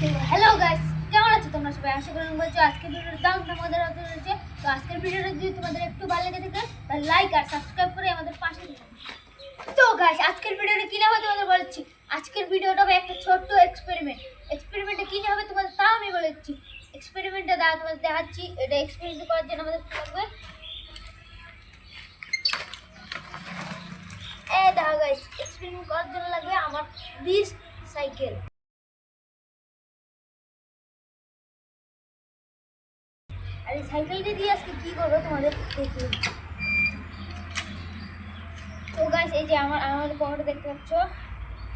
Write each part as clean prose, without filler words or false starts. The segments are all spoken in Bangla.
তো হ্যালো গাইস, কেমন আছো তোমরা সবাই? আশা করি বলছো আজকের ভিডিওর দাম তোমাদের হাতে রয়েছে। তো আজকের ভিডিওটা যদি তোমাদের একটু ভালো লেগে থাকে তাহলে লাইক আর সাবস্ক্রাইব করে আমাদের পাশে থেকো। তো গাইস, আজকের ভিডিওটা কি হবে তোমাদের বলছি। আজকের ভিডিওটা হবে একটা ছোট্ট এক্সপেরিমেন্টে কি হবে তোমাদের তাও আমি বলেছি। এক্সপেরিমেন্টটা তোমাদের দেখাচ্ছি। এটা এক্সপেরিমেন্ট করার জন্য আমাদের কি লাগবে, এই দেখো গাইস, এক্সপেরিমেন্ট করার জন্য লাগবে আমার 20 সাইকেল। আর এই সাইকেলটা দিয়ে আজকে কি করবো তোমাদের দেখি। তো গাইস, এই যে আমার পকেটে দেখতে পাচ্ছ,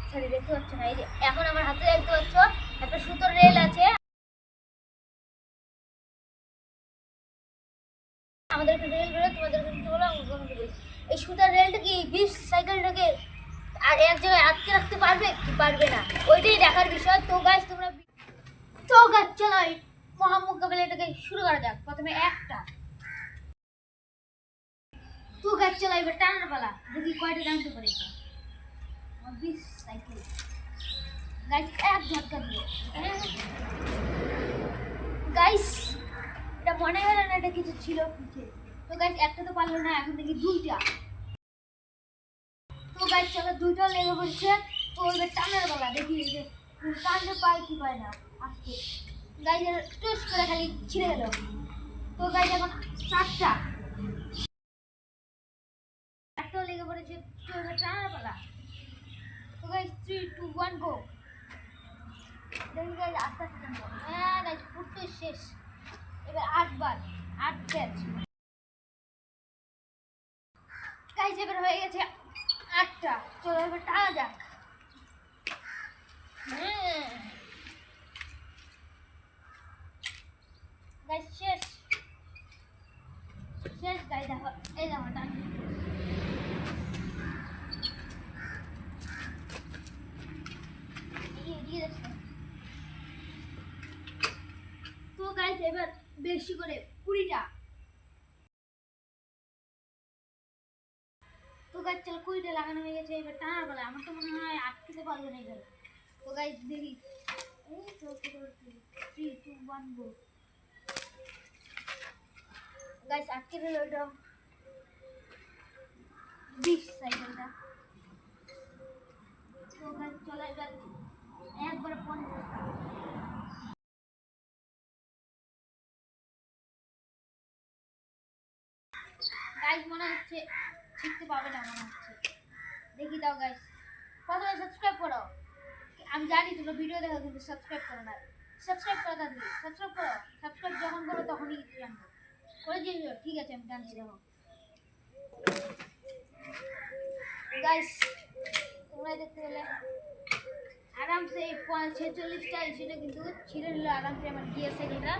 সরি দেখতে পাচ্ছ না, এই যে এখন আমার হাতে দেখতে পাচ্ছ একটা সুতোর রেল আছে। আমাদের একটা রেল বেরোয়, তোমাদের কিন্তু বলো এই সুতোর রেলটা কি 20 সাইকেলটাকে আর এক জায়গায় আটকে রাখতে পারবে কি পারবে না, ওইটাই দেখার বিষয়। তো গাইস তোমরা চলো এই মহা মোকাবেলাটাকে শুরু করা যাক। প্রথমে একটা, তো গাইস চলো এবার টানার পালা, দেখি কয়টা টানতে পারি। 20 সাইকেল গাইস এক ঝটকা দিল। গাইস এটা মনে হলো না এটা কিছু ছিল পিছে। তো গাইস একটা তো পারলো না, এখন দেখি দুইটা। তো গাইস চলো দুইটা লেগে পড়ছে। তো এবার টানার পালা, দেখি যে টানতে পায় কি পায় না। আজকে গাইস টুস করে খালি ছিঁড়ে গেল। তো গাইস এখন চারটা, একটাও লেগে পড়েছে। তো এবার টানার পালা। তো গাইস 3 2 1 গো। দেখি গাইস আস্তে আস্তে টানবো। হ্যাঁ গাইস পুরো শেষ। এবার 8 বার 8 ব্যাচ। গাইস এবার হয়ে গেছে 8টা। চলো এবার টানা যাক। গাইস শেষ শেষ গাইস, দেখো এই দেখো টান। তো গাইস এবার বেশি করে 20টা। তো গাইস চলো 20টা লাগানো হয়ে গেছে। এবার টানার পালা। আমার তো মনে হয় আটকে পারবে না এবার। তো গাইস দেখি, এই তো 3 2 1 গো। গাইস আটকে দিল এটা 20 সাইকেলটা। তো গাইস চলো এবার একবার 50টা। গাইস মনে হচ্ছে শিখতে পারবে না, মনে হচ্ছে। দেখি দাও গাইস, প্রথমে সাবস্ক্রাইব করো। আমি জানি তোমরা ভিডিও দেখো কিন্তু সাবস্ক্রাইব করো না। সাবস্ক্রাইব করো তাড়াতাড়ি, সাবস্ক্রাইব করো। সাবস্ক্রাইব যখন করো তখনই জানবো করে দিয়েছো। ঠিক আছে আমি জানছি। দেখো গাইস তোমরা দেখতে পেলে আরামসে 46টা সেটা কিন্তু ছিঁড়ে নিল আরামসে আমার গিয়ার সাইকেলটা।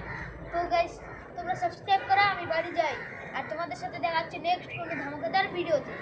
তো গাইস তোমরা সাবস্ক্রাইব করো, আমি বাড়ি যাই। আর তোমাদের সাথে দেখা হচ্ছে নেক্সট কোনো ধামাকাদার ভিডিওতে।